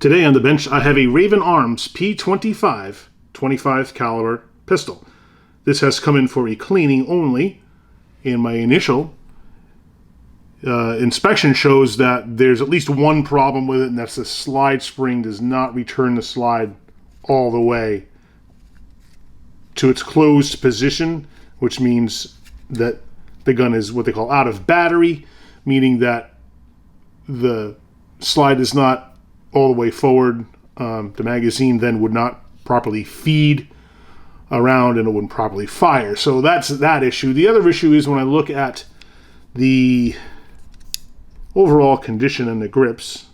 Today on the bench, I have a Raven Arms P-25 25 caliber pistol. This has come in for a cleaning only, and my initial inspection shows that there's at least one problem with it, and that's the slide spring does not return the slide all the way to its closed position, which means that the gun is what they call out of battery, meaning that the slide is not all the way forward. The magazine then would not properly feed around and it wouldn't properly fire. So that's that issue. The other issue is when I look at the overall condition and the grips,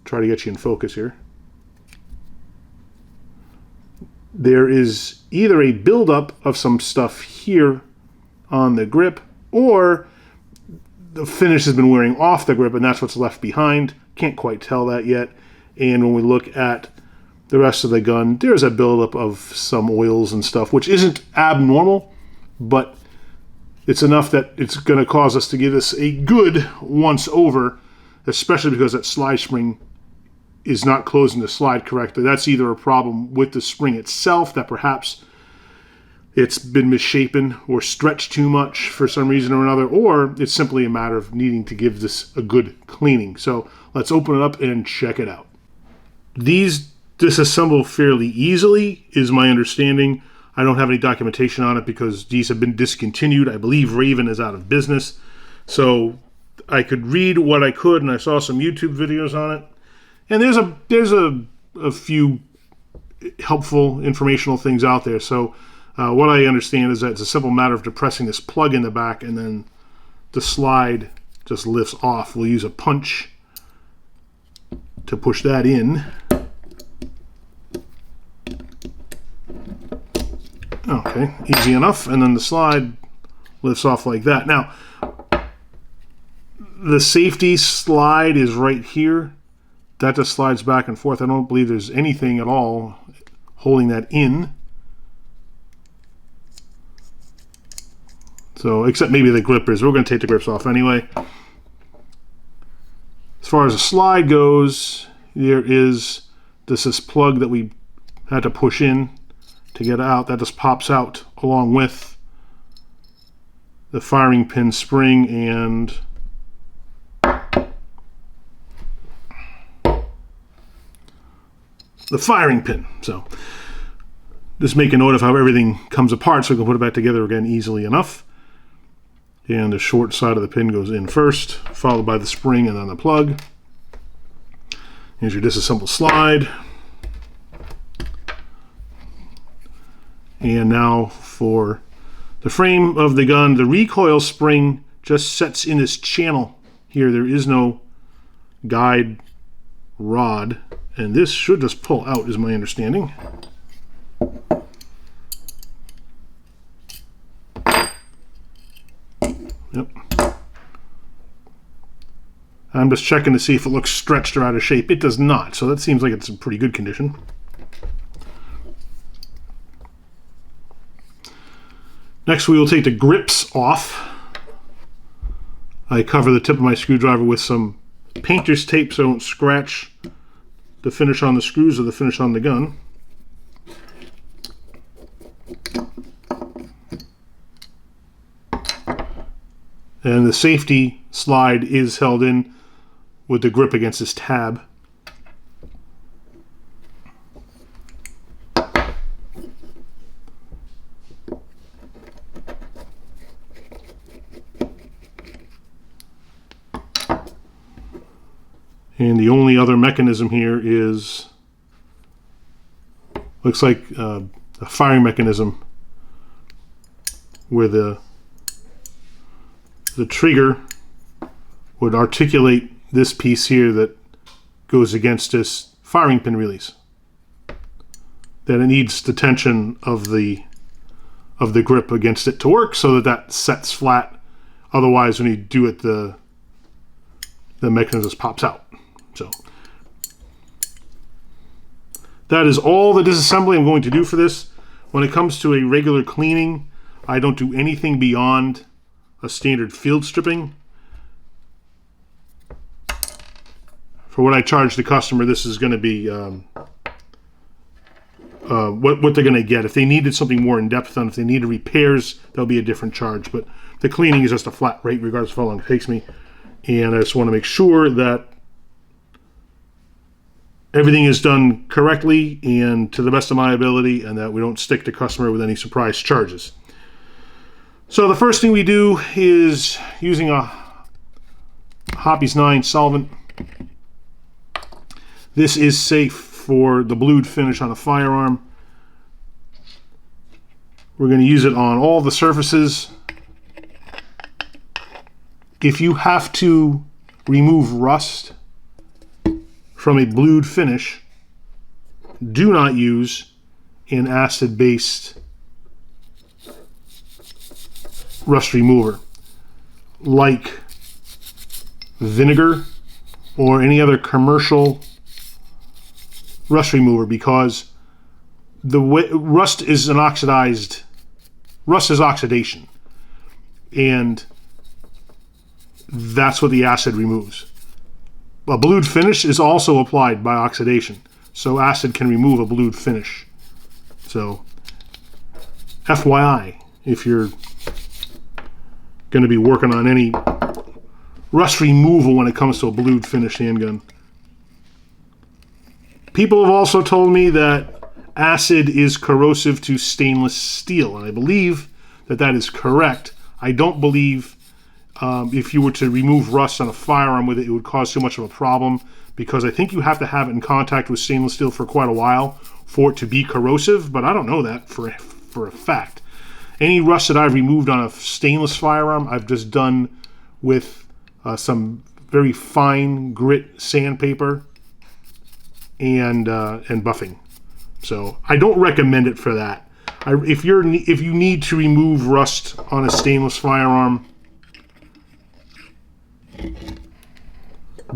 try to get you in focus here, there is either a buildup of some stuff here on the grip, or the finish has been wearing off the grip and that's what's left behind. Can't quite tell that yet. And when we look at the rest of the gun, there's a buildup of some oils and stuff, which isn't abnormal, but it's enough that it's going to cause us to give this a good once over, especially because that slide spring is not closing the slide correctly. That's either a problem with the spring itself, that perhaps it's been misshapen or stretched too much for some reason or another, or it's simply a matter of needing to give this a good cleaning. So let's open it up and check it out. These disassemble fairly easily, is my understanding. I don't have any documentation on it because these have been discontinued. I believe Raven is out of business. So I could read what I could, and I saw some YouTube videos on it. And there's a few helpful informational things out there. So what I understand is that it's a simple matter of depressing this plug in the back and then the slide just lifts off. We'll use a punch to push that in. Okay, easy enough, and then the slide lifts off like that. Now, the safety slide is right here. That just slides back and forth. I don't believe there's anything at all holding that in. So, except maybe the grippers. We're going to take the grips off anyway. As far as the slide goes, there is this plug that we had to push in to get out. That just pops out along with the firing pin spring and the firing pin. So just make a note of how everything comes apart so we can put it back together again easily enough. And the short side of the pin goes in first, followed by the spring and then the plug. Here's your disassembled slide. And now for the frame of the gun, the recoil spring just sets in this channel here. There is no guide rod, and this should just pull out, is my understanding. Yep. I'm just checking to see if it looks stretched or out of shape. It does not, so that seems like it's in pretty good condition. Next, we will take the grips off. I cover the tip of my screwdriver with some painter's tape so I don't scratch the finish on the screws or the finish on the gun. And the safety slide is held in with the grip against this tab. And the only other mechanism here is, looks like a firing mechanism where the trigger would articulate this piece here that goes against this firing pin release. Then it needs the tension of the grip against it to work so that that sets flat. Otherwise, when you do it, the mechanism just pops out. So that is all the disassembly I'm going to do for this. When it comes to a regular cleaning, I don't do anything beyond a standard field stripping. for what I charge the customer, this is going to be what they're going to get. If they needed something more in depth on, if they needed repairs, there'll be a different charge. But the cleaning is just a flat rate regardless of how long it takes me. And I just want to make sure that everything is done correctly and to the best of my ability, and that we don't stick the customer with any surprise charges. So the first thing we do is using a Hoppe's 9 solvent. This is safe for the blued finish on a firearm. We're going to use it on all the surfaces. If you have to remove rust from a blued finish, do not use an acid-based rust remover like vinegar or any other commercial rust remover, because the way rust is oxidation, and that's what the acid removes. A blued finish is also applied by oxidation, so acid can remove a blued finish. So FYI, if you're going to be working on any rust removal when it comes to a blued finish handgun. People have also told me that acid is corrosive to stainless steel, and I believe that that is correct. I don't believe if you were to remove rust on a firearm with it, it would cause too much of a problem, because I think you have to have it in contact with stainless steel for quite a while for it to be corrosive, but I don't know that for a fact. Any rust that I've removed on a stainless firearm, I've just done with some very fine grit sandpaper and buffing. So I don't recommend it for that. If you need to remove rust on a stainless firearm,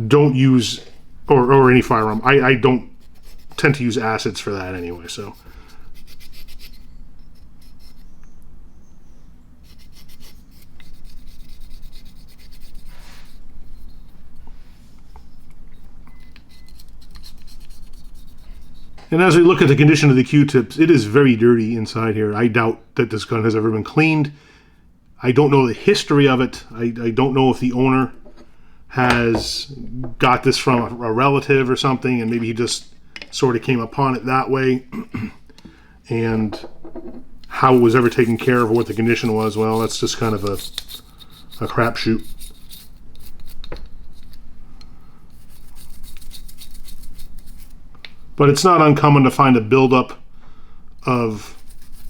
don't use, or any firearm. I don't tend to use acids for that anyway. So. And as we look at the condition of the Q-tips, it is very dirty inside here. I doubt that this gun has ever been cleaned. I don't know the history of it. I don't know if the owner has got this from a relative or something, and maybe he just sort of came upon it that way. And how it was ever taken care of or what the condition was, well, that's just kind of a crapshoot. But it's not uncommon to find a buildup of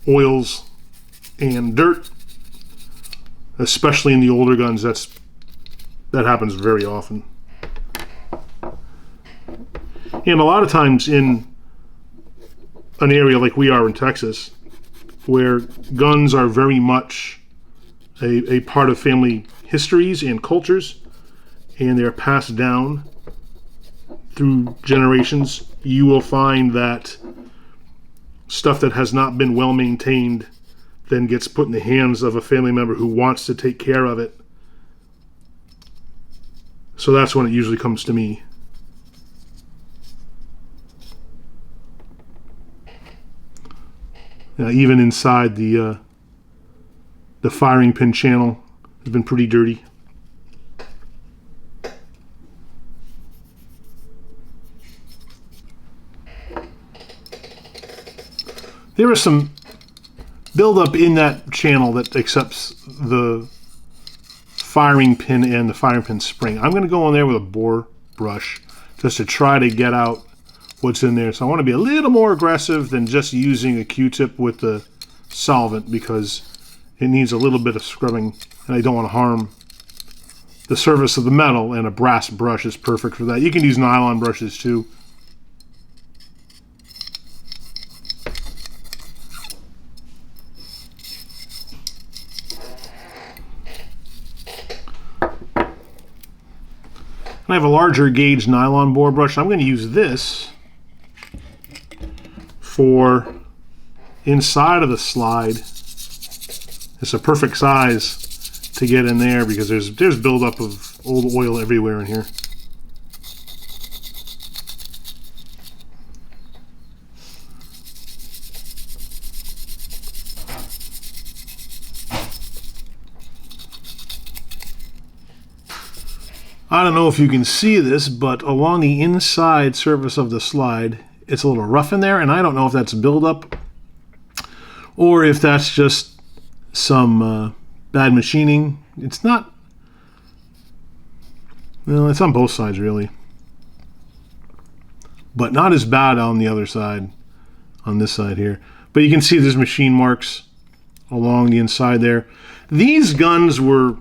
oils and dirt, especially in the older guns. That happens very often. And a lot of times in an area like we are in Texas, where guns are very much a part of family histories and cultures, and they're passed down through generations, you will find that stuff that has not been well maintained then gets put in the hands of a family member who wants to take care of it. So that's when it usually comes to me. Even inside the firing pin channel has been pretty dirty. There is some buildup in that channel that accepts the firing pin and the firing pin spring. I'm going to go in there with a bore brush just to try to get out what's in there. So I want to be a little more aggressive than just using a Q-tip with the solvent, because it needs a little bit of scrubbing, and I don't want to harm the surface of the metal, and a brass brush is perfect for that. You can use nylon brushes too. I have a larger gauge nylon bore brush. I'm going to use this for inside of the slide. It's a perfect size to get in there because there's buildup of old oil everywhere in here. I don't know if you can see this, but along the inside surface of the slide, it's a little rough in there, and I don't know if that's buildup or if that's just some bad machining. It's not, well, it's on both sides really, but not as bad on the other side, on this side here. But you can see there's machine marks along the inside there. These guns were,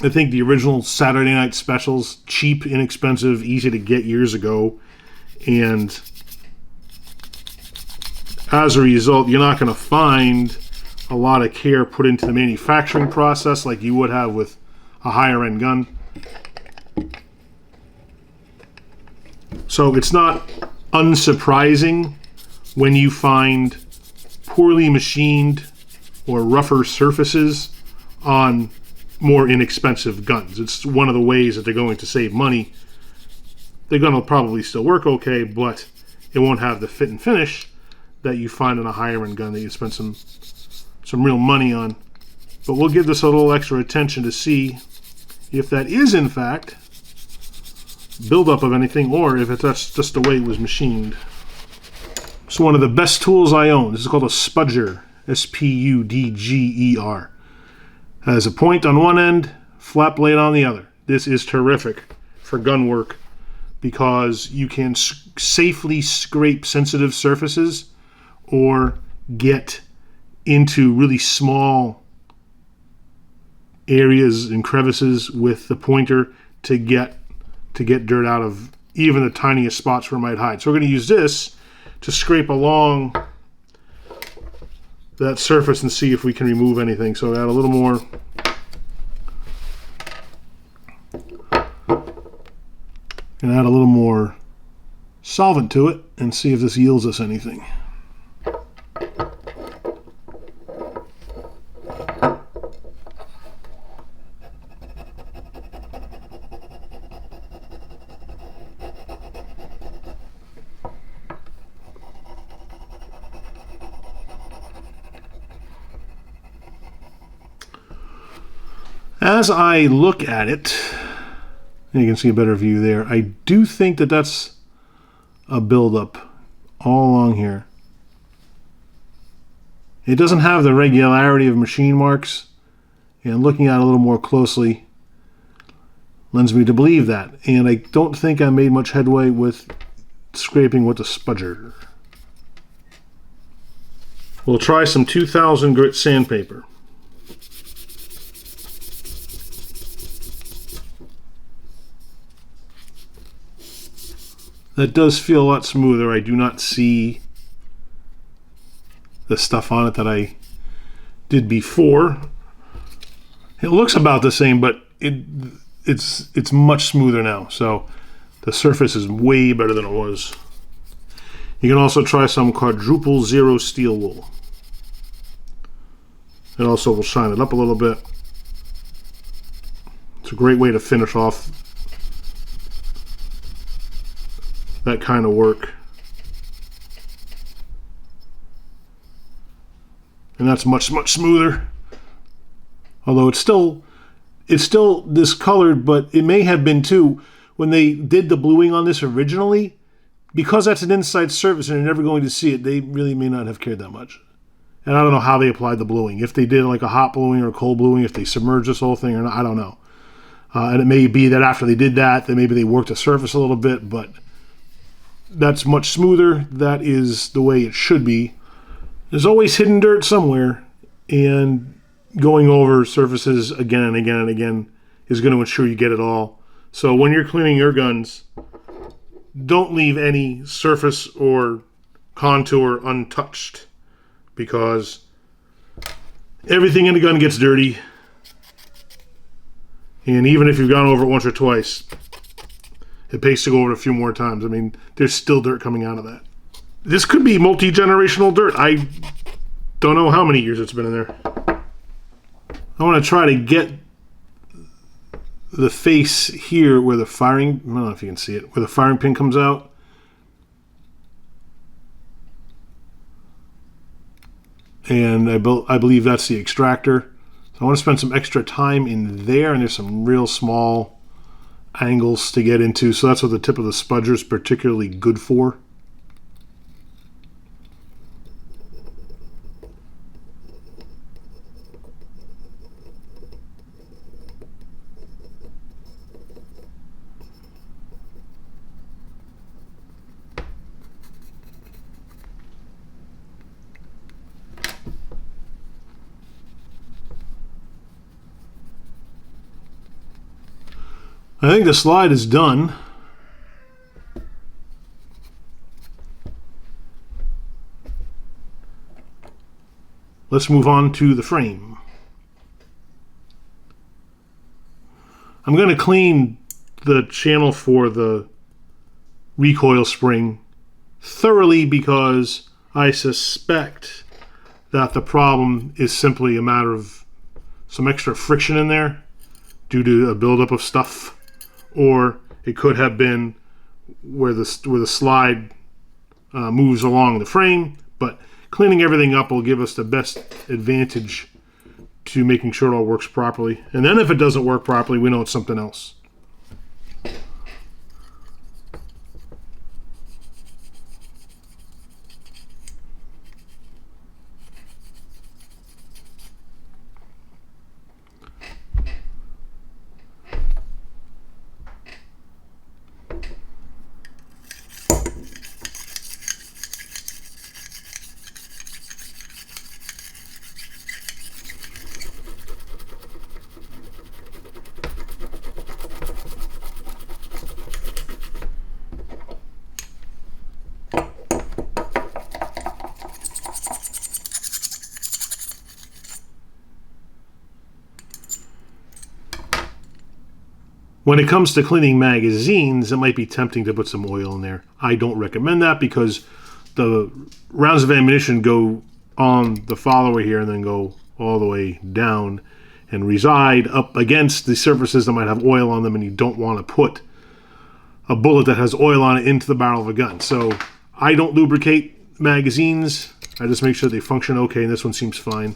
I think, the original Saturday Night Specials, cheap, inexpensive, easy to get years ago. And as a result, you're not going to find a lot of care put into the manufacturing process like you would have with a higher end gun. So it's not unsurprising when you find poorly machined or rougher surfaces on more inexpensive guns. It's one of the ways that they're going to save money. The gun will probably still work okay, but it won't have the fit and finish that you find in a higher end gun that you spend some real money on. But we'll give this a little extra attention to see if that is in fact buildup of anything, or if that's just the way it was machined. So one of the best tools I own, this is called a spudger, S-P-U-D-G-E-R. Has a point on one end, flat blade on the other. This is terrific for gun work because you can safely scrape sensitive surfaces or get into really small areas and crevices with the pointer to get dirt out of even the tiniest spots where it might hide. So we're going to use this to scrape along that surface and see if we can remove anything. So add a little more. And add a little more solvent to it and see if this yields us anything. As I look at it, and you can see a better view there, I do think that that's a buildup all along here. It doesn't have the regularity of machine marks, and looking at it a little more closely lends me to believe that. And I don't think I made much headway with scraping with the spudger. We'll try some 2000 grit sandpaper. That does feel a lot smoother. I do not see the stuff on it that I did before. It looks about the same, but it's much smoother now. So the surface is way better than it was. You can also try some quadruple zero steel wool. It also will shine it up a little bit. It's a great way to finish off that kind of work. And that's much smoother. Although it's still discolored, but it may have been too when they did the bluing on this originally, because that's an inside surface and you're never going to see it. They really may not have cared that much. And I don't know how they applied the bluing. If they did like a hot bluing or a cold bluing, if they submerged this whole thing or not, I don't know. And it may be that after they did that, then maybe they worked the surface a little bit, but that's much smoother. That is the way it should be. There's always hidden dirt somewhere, and going over surfaces again and again and again is going to ensure you get it all. So when you're cleaning your guns, don't leave any surface or contour untouched, because everything in the gun gets dirty. And even if you've gone over it once or twice, it pays to go over it a few more times. I mean, there's still dirt coming out of that. This could be multi-generational dirt. I don't know how many years it's been in there. I want to try to get the face here where the firing, I don't know if you can see it, where the firing pin comes out. And I believe that's the extractor. So I want to spend some extra time in there, and there's some real small angles to get into, so that's what the tip of the spudger is particularly good for. I think the slide is done. Let's move on to the frame. I'm going to clean the channel for the recoil spring thoroughly because I suspect that the problem is simply a matter of some extra friction in there due to a buildup of stuff. Or it could have been where the slide moves along the frame, but cleaning everything up will give us the best advantage to making sure it all works properly. And then if it doesn't work properly, we know it's something else. When it comes to cleaning magazines, it might be tempting to put some oil in there. I don't recommend that because the rounds of ammunition go on the follower here and then go all the way down and reside up against the surfaces that might have oil on them, and you don't want to put a bullet that has oil on it into the barrel of a gun. So I don't lubricate magazines. I just make sure they function okay, and this one seems fine.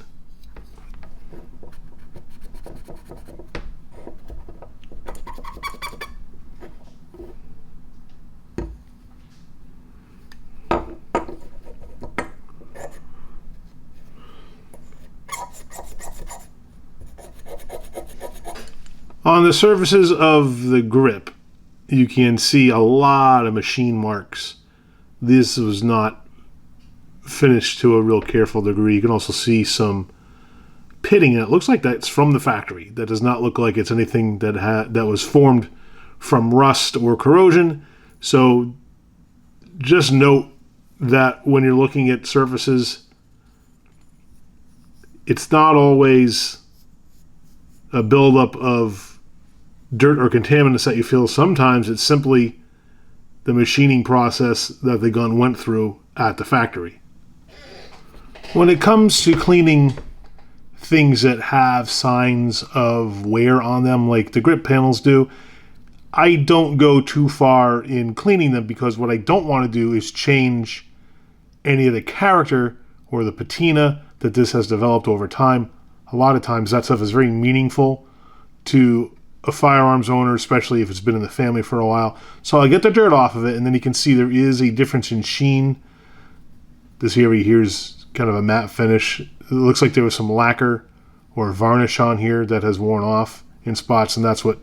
On the surfaces of the grip, you can see a lot of machine marks. This was not finished to a real careful degree. You can also see some pitting, and it looks like that's from the factory. That does not look like it's anything that was formed from rust or corrosion. So just note that when you're looking at surfaces, it's not always a buildup of dirt or contaminants that you feel. Sometimes it's simply the machining process that the gun went through at the factory. When it comes to cleaning things that have signs of wear on them, like the grip panels do, I don't go too far in cleaning them because what I don't want to do is change any of the character or the patina that this has developed over time. A lot of times that stuff is very meaningful to a firearms owner, especially if it's been in the family for a while. So I get the dirt off of it, and then you can see there is a difference in sheen. This area here is kind of a matte finish. It looks like there was some lacquer or varnish on here that has worn off in spots, and that's what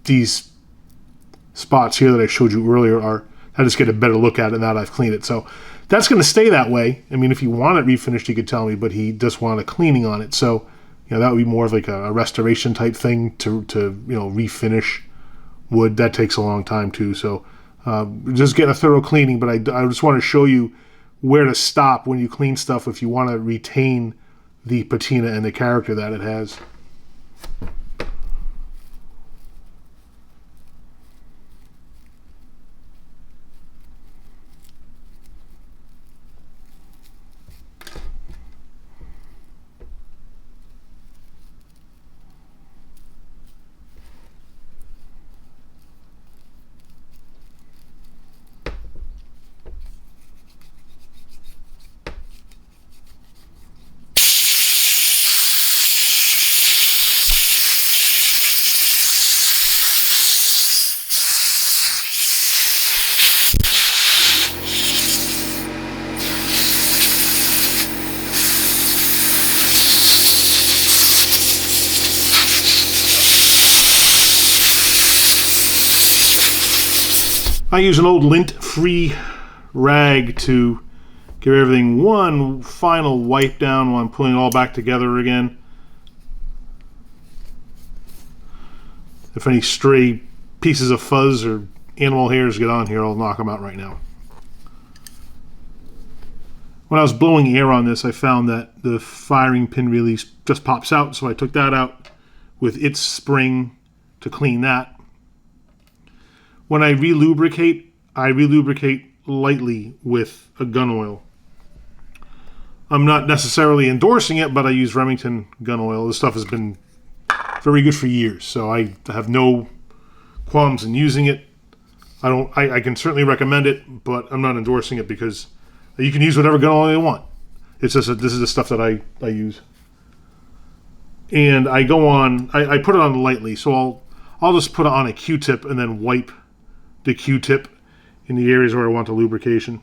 these spots here that I showed you earlier are. I just get a better look at it now that I've cleaned it. So that's going to stay that way. I mean, if you want it refinished, you could tell me, but he just wanted a cleaning on it. So that would be more of like a restoration type thing to refinish wood. That takes a long time too. So just get a thorough cleaning. But I just want to show you where to stop when you clean stuff if you want to retain the patina and the character that it has. I use an old lint-free rag to give everything one final wipe down while I'm putting it all back together again. If any stray pieces of fuzz or animal hairs get on here, I'll knock them out right now. When I was blowing air on this, I found that the firing pin release just pops out, so I took that out with its spring to clean that. When I re-lubricate lightly with a gun oil. I'm not necessarily endorsing it, but I use Remington gun oil. This stuff has been very good for years, so I have no qualms in using it. I can certainly recommend it, but I'm not endorsing it because you can use whatever gun oil you want. It's just this is the stuff that I use. And I go on, I put it on lightly, so I'll just put it on a Q-tip and then wipe the Q-tip in the areas where I want the lubrication.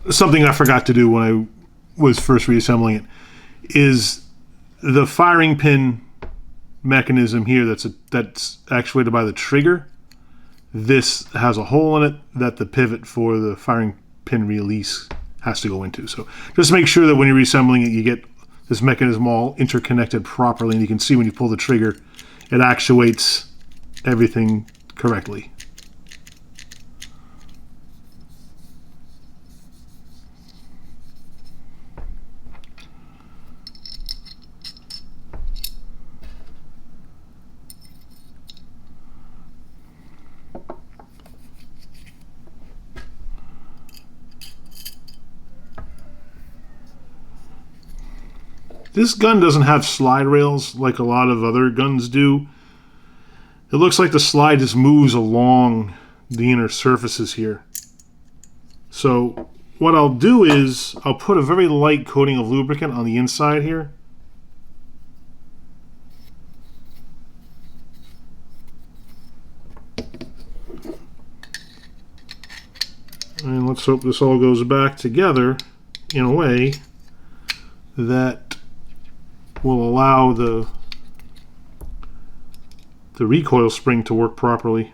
Something I forgot to do when I was first reassembling it is the firing pin mechanism here that's actuated by the trigger. This has a hole in it that the pivot for the firing pin release has to go into. So just make sure that when you're reassembling it, you get this mechanism all interconnected properly, and you can see when you pull the trigger, it actuates everything correctly. This gun doesn't have slide rails like a lot of other guns do. It looks like the slide just moves along the inner surfaces here. So what I'll do is I'll put a very light coating of lubricant on the inside here. And let's hope this all goes back together in a way that will allow the recoil spring to work properly.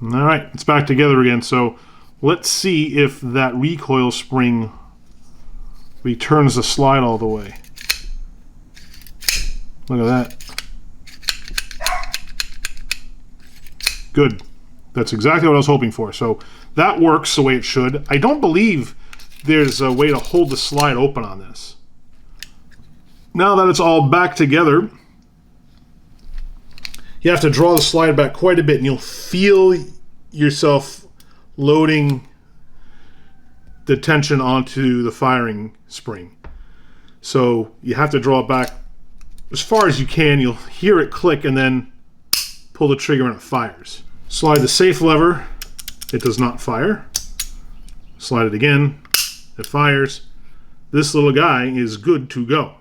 All right, it's back together again. So let's see if that recoil spring returns the slide all the way. Look at that. Good. That's exactly what I was hoping for. So that works the way it should. I don't believe there's a way to hold the slide open on this. Now that it's all back together, you have to draw the slide back quite a bit, and you'll feel yourself loading the tension onto the firing spring. So you have to draw it back as far as you can. You'll hear it click and then pull the trigger and it fires. Slide the safe lever, it does not fire. Slide it again, it fires. This little guy is good to go.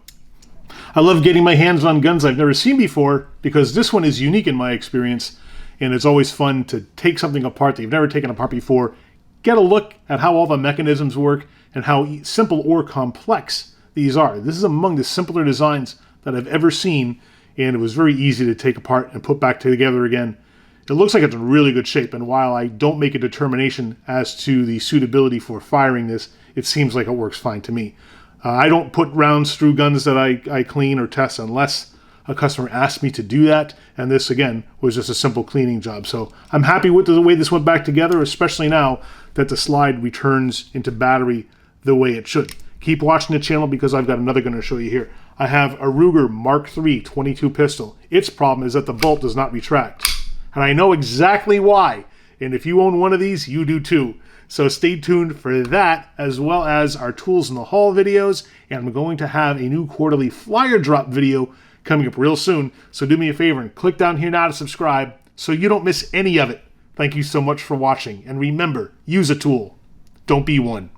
I love getting my hands on guns I've never seen before because this one is unique in my experience, and it's always fun to take something apart that you've never taken apart before, get a look at how all the mechanisms work and how simple or complex these are. This is among the simpler designs that I've ever seen, and it was very easy to take apart and put back together again. It looks like it's in really good shape, and while I don't make a determination as to the suitability for firing this, it seems like it works fine to me. I don't put rounds through guns that I clean or test unless a customer asks me to do that, and this, again, was just a simple cleaning job. So I'm happy with the way this went back together, especially now that the slide returns into battery the way it should. Keep watching the channel because I've got another gun to show you here. I have a Ruger Mark III 22 pistol. Its problem is that the bolt does not retract. And I know exactly why. And if you own one of these, you do too. So stay tuned for that, as well as our tools in the haul videos. And I'm going to have a new quarterly flyer drop video coming up real soon. So do me a favor and click down here now to subscribe so you don't miss any of it. Thank you so much for watching, and remember, use a tool. Don't be one.